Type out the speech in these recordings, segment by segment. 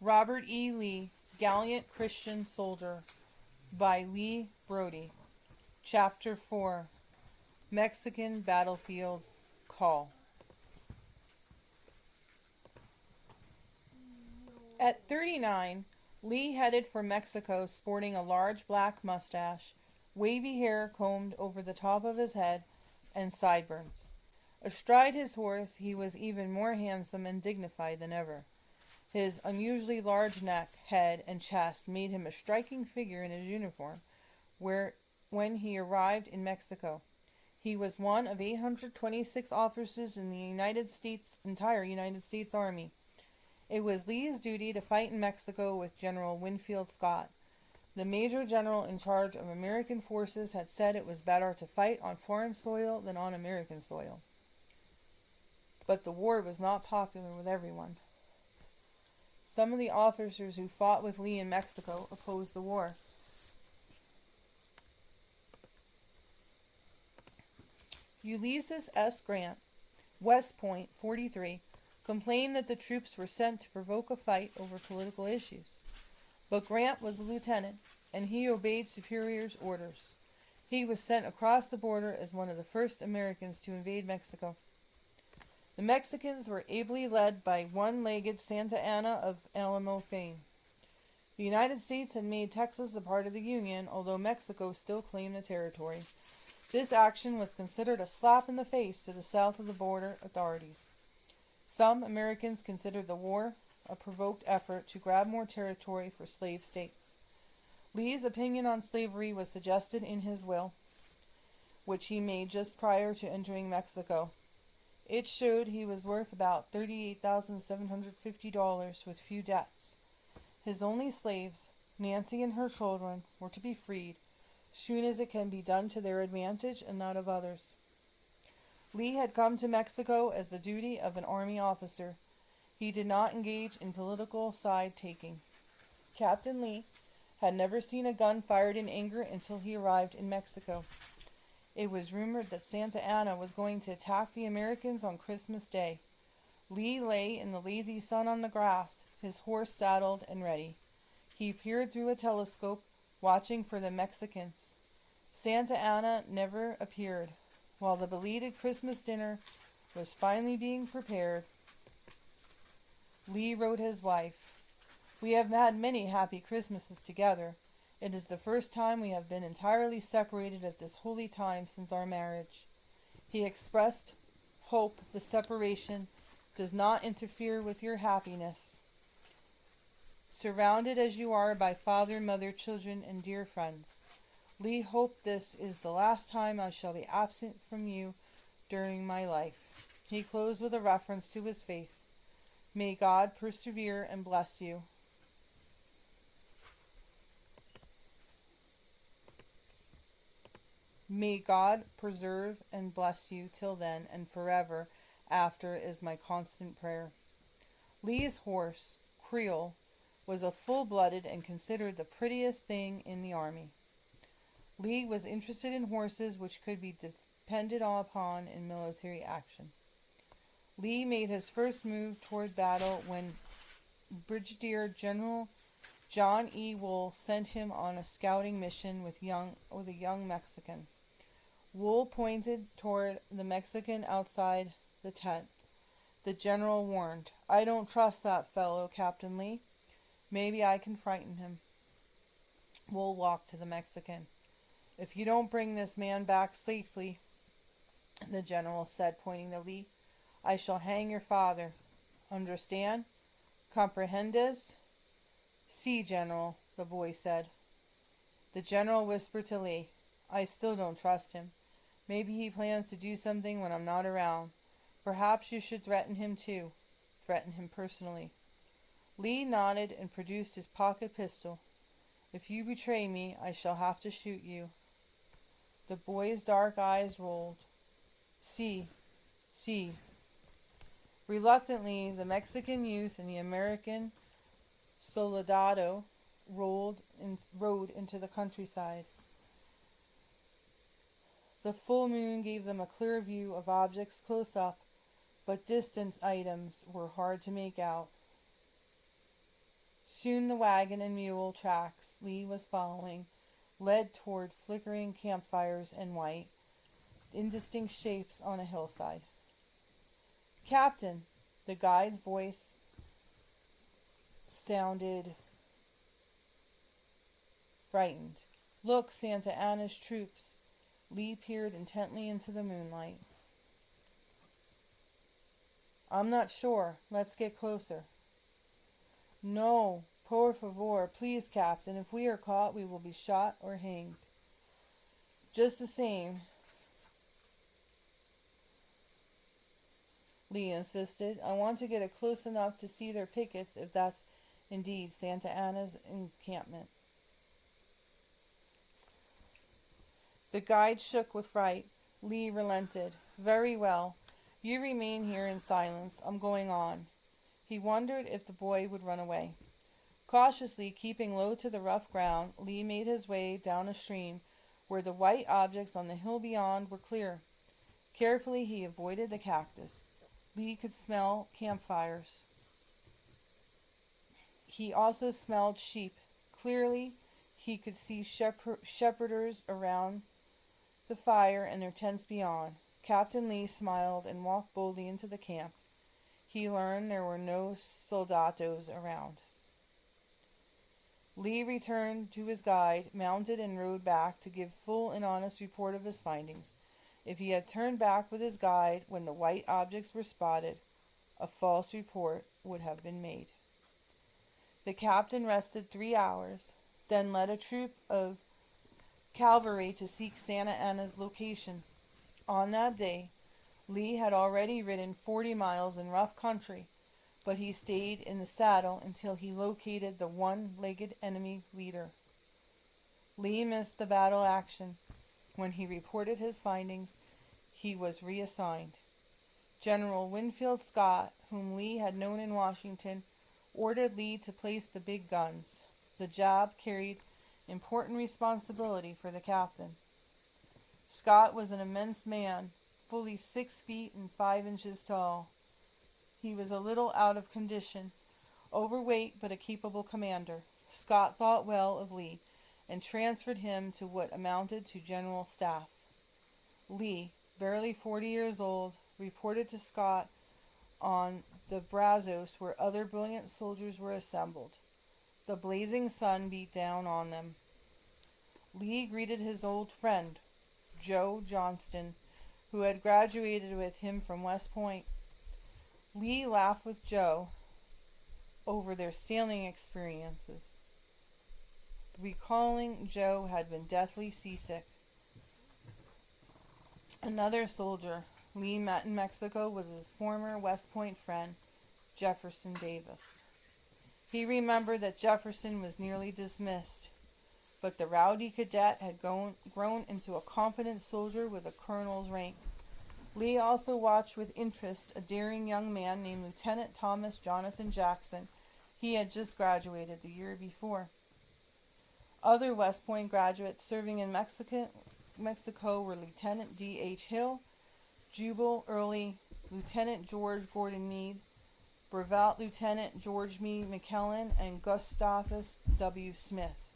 Robert E. Lee, Gallant Christian Soldier, by Lee Broddy. Chapter 4, Mexican Battlefields Call. At 39, Lee headed for Mexico sporting a large black mustache, wavy hair combed over the top of his head, and sideburns. Astride his horse, he was even more handsome and dignified than ever. His unusually large neck, head, and chest made him a striking figure in his uniform when he arrived in Mexico. He was one of 826 officers in the entire United States Army. It was Lee's duty to fight in Mexico with General Winfield Scott. The Major General in charge of American forces had said it was better to fight on foreign soil than on American soil. But the war was not popular with everyone. Some of the officers who fought with Lee in Mexico opposed the war. Ulysses S. Grant, West Point, 43, complained that the troops were sent to provoke a fight over political issues. But Grant was a lieutenant, and he obeyed superiors' orders. He was sent across the border as one of the first Americans to invade Mexico. The Mexicans were ably led by one-legged Santa Anna of Alamo fame. The United States had made Texas a part of the Union, although Mexico still claimed the territory. This action was considered a slap in the face to the south of the border authorities. Some Americans considered the war a provoked effort to grab more territory for slave states. Lee's opinion on slavery was suggested in his will, which he made just prior to entering Mexico. It showed he was worth about $38,750 with few debts. His only slaves, Nancy and her children, were to be freed, soon as it can be done to their advantage and that of others. Lee had come to Mexico as the duty of an army officer. He did not engage in political side-taking. Captain Lee had never seen a gun fired in anger until he arrived in Mexico. It was rumored that Santa Anna was going to attack the Americans on Christmas Day. Lee lay in the lazy sun on the grass, his horse saddled and ready. He peered through a telescope, watching for the Mexicans. Santa Anna never appeared. While the belated Christmas dinner was finally being prepared, Lee wrote his wife, "We have had many happy Christmases together. It is the first time we have been entirely separated at this holy time since our marriage." He expressed hope the separation does not interfere with your happiness. Surrounded as you are by father, mother, children, and dear friends, Lee hoped this is the last time I shall be absent from you during my life. He closed with a reference to his faith. May God persevere and bless you. May God preserve and bless you till then and forever after is my constant prayer. Lee's horse, Creole, was a full-blooded and considered the prettiest thing in the army. Lee was interested in horses which could be depended upon in military action. Lee made his first move toward battle when Brigadier General John E. Wool sent him on a scouting mission with a young Mexican. Wool pointed toward the Mexican outside the tent. The general warned, "I don't trust that fellow, Captain Lee. Maybe I can frighten him." Wool walked to the Mexican. "If you don't bring this man back safely," the general said, pointing to Lee, "I shall hang your father. Understand? Comprendes?" "Si, General," the boy said. The general whispered to Lee, "I still don't trust him. Maybe he plans to do something when I'm not around. Perhaps you should threaten him too. Threaten him personally." Lee nodded and produced his pocket pistol. "If you betray me, I shall have to shoot you." The boy's dark eyes rolled. "Si, si." Reluctantly, the Mexican youth and the American soldado rode into the countryside. The full moon gave them a clear view of objects close up, but distant items were hard to make out. Soon the wagon and mule tracks Lee was following led toward flickering campfires and white, indistinct shapes on a hillside. "Captain," the guide's voice sounded frightened. "Look, Santa Anna's troops." Lee peered intently into the moonlight. "I'm not sure. Let's get closer." "No, por favor, please, Captain. If we are caught, we will be shot or hanged." "Just the same," Lee insisted. "I want to get close enough to see their pickets if that's indeed Santa Anna's encampment." The guide shook with fright. Lee relented. "Very well. You remain here in silence. I'm going on." He wondered if the boy would run away. Cautiously, keeping low to the rough ground, Lee made his way down a stream where the white objects on the hill beyond were clear. Carefully, he avoided the cactus. Lee could smell campfires. He also smelled sheep. Clearly, he could see shepherders around the fire and their tents beyond. Captain Lee smiled and walked boldly into the camp. He learned there were no soldados around. Lee returned to his guide, mounted, and rode back to give full and honest report of his findings. If he had turned back with his guide when the white objects were spotted, a false report would have been made. The captain rested 3 hours, then led a troop of cavalry to seek Santa Anna's location. On that day, Lee had already ridden 40 miles in rough country, but he stayed in the saddle until he located the one-legged enemy leader. Lee missed the battle action. When he reported his findings, he was reassigned. General Winfield Scott, whom Lee had known in Washington, ordered Lee to place the big guns. The job carried important responsibility for the captain. Scott was an immense man, fully 6 feet and 5 inches tall. He was a little out of condition, overweight but a capable commander. Scott thought well of Lee and transferred him to what amounted to general staff. Lee, barely 40 years old, reported to Scott on the Brazos where other brilliant soldiers were assembled. The blazing sun beat down on them. Lee greeted his old friend, Joe Johnston, who had graduated with him from West Point. Lee laughed with Joe over their sailing experiences, recalling Joe had been deathly seasick. Another soldier Lee met in Mexico was his former West Point friend, Jefferson Davis. He remembered that Jefferson was nearly dismissed, but the rowdy cadet had grown into a competent soldier with a colonel's rank. Lee also watched with interest a daring young man named Lieutenant Thomas Jonathan Jackson. He had just graduated the year before. Other West Point graduates serving in Mexico were Lieutenant D.H. Hill, Jubal Early, Lieutenant George Gordon Meade, Brevet Lieutenant George Meade McKellen, and Gustavus W. Smith.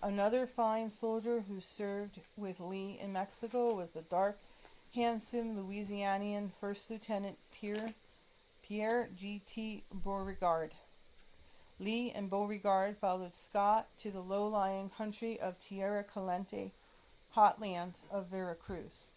Another fine soldier who served with Lee in Mexico was the dark, handsome Louisianian First Lieutenant Pierre G.T. Beauregard. Lee and Beauregard followed Scott to the low-lying country of Tierra Caliente, hot land of Veracruz.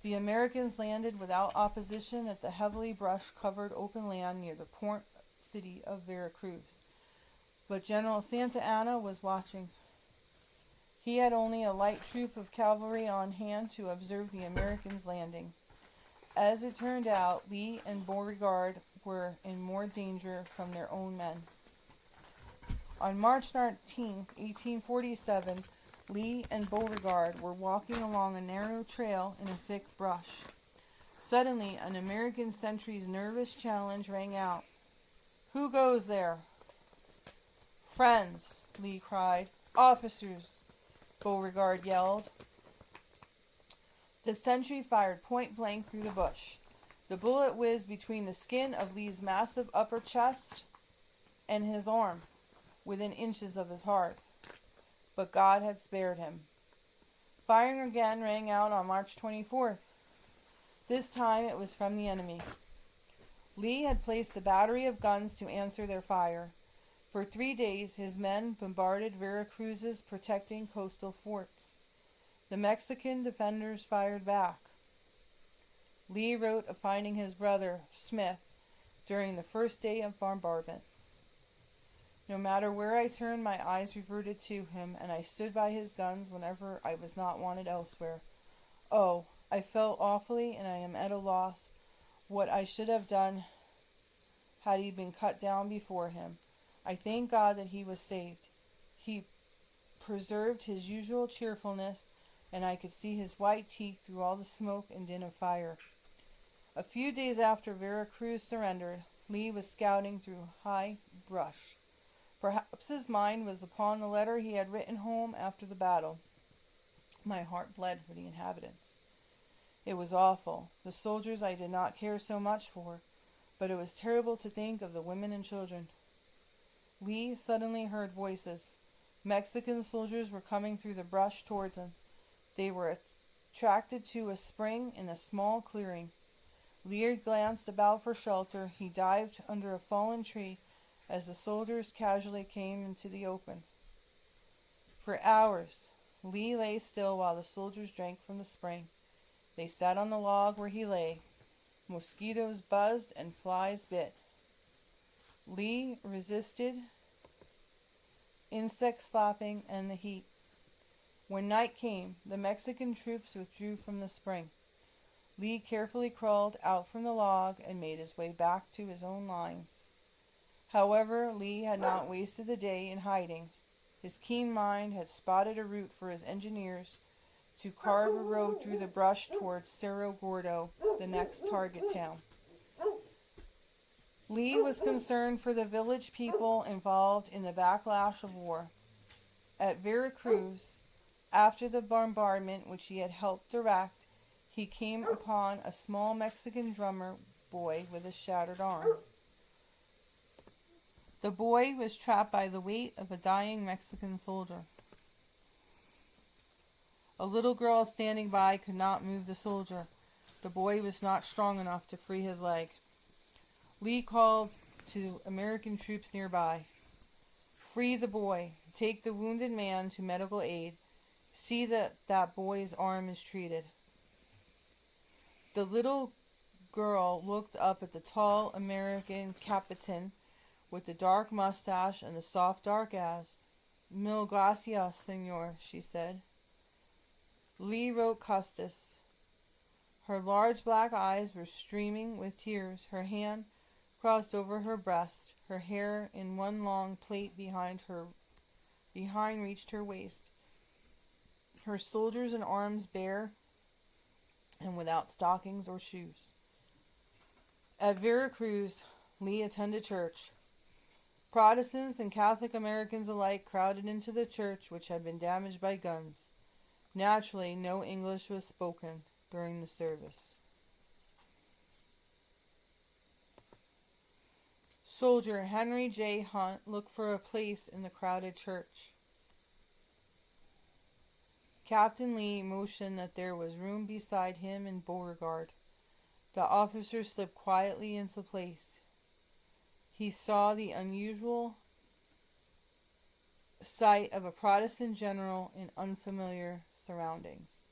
The Americans landed without opposition at the heavily brush-covered open land near the port city of Veracruz. But General Santa Anna was watching. He had only a light troop of cavalry on hand to observe the Americans landing. As it turned out, Lee and Beauregard were in more danger from their own men. On March 19, 1847, Lee and Beauregard were walking along a narrow trail in a thick brush. Suddenly, an American sentry's nervous challenge rang out. "Who goes there?" "Friends," Lee cried. "Officers," Beauregard yelled. The sentry fired point blank through the bush. The bullet whizzed between the skin of Lee's massive upper chest and his arm within inches of his heart, but God had spared him. Firing again rang out on March 24th. This time it was from the enemy. Lee had placed the battery of guns to answer their fire. For 3 days, his men bombarded Veracruz's protecting coastal forts. The Mexican defenders fired back. Lee wrote of finding his brother, Smith, during the first day of bombardment. No matter where I turned, my eyes reverted to him, and I stood by his guns whenever I was not wanted elsewhere. Oh, I felt awfully, and I am at a loss what I should have done had he been cut down before him. I thank God that he was saved. He preserved his usual cheerfulness, and I could see his white teeth through all the smoke and din of fire. A few days after Veracruz surrendered, Lee was scouting through high brush. Perhaps his mind was upon the letter he had written home after the battle. My heart bled for the inhabitants. It was awful. The soldiers I did not care so much for, but it was terrible to think of the women and children. Lee suddenly heard voices. Mexican soldiers were coming through the brush towards him. They were attracted to a spring in a small clearing. Lee glanced about for shelter. He dived under a fallen tree as the soldiers casually came into the open. For hours, Lee lay still while the soldiers drank from the spring. They sat on the log where he lay. Mosquitoes buzzed and flies bit. Lee resisted insect slapping and the heat. When night came, the Mexican troops withdrew from the spring. Lee carefully crawled out from the log and made his way back to his own lines. However, Lee had not wasted the day in hiding. His keen mind had spotted a route for his engineers to carve a road through the brush towards Cerro Gordo, the next target town. Lee was concerned for the village people involved in the backlash of war. At Veracruz, after the bombardment which he had helped direct, he came upon a small Mexican drummer boy with a shattered arm. The boy was trapped by the weight of a dying Mexican soldier. A little girl standing by could not move the soldier. The boy was not strong enough to free his leg. Lee called to American troops nearby. Free the boy. Take the wounded man to medical aid. See that that boy's arm is treated. The little girl looked up at the tall American captain with the dark mustache and the soft dark eyes. Mil gracias, senor, she said. Lee wrote Custis. Her large black eyes were streaming with tears. Her hand crossed over her breast. Her hair in one long plait behind reached her waist. Her shoulders and arms bare and without stockings or shoes. At Veracruz, Lee attended church. Protestants and Catholic Americans alike crowded into the church, which had been damaged by guns. Naturally, no English was spoken during the service. Soldier Henry J. Hunt looked for a place in the crowded church. Captain Lee motioned that there was room beside him in Beauregard. The officer slipped quietly into place. He saw the unusual sight of a Protestant general in unfamiliar surroundings.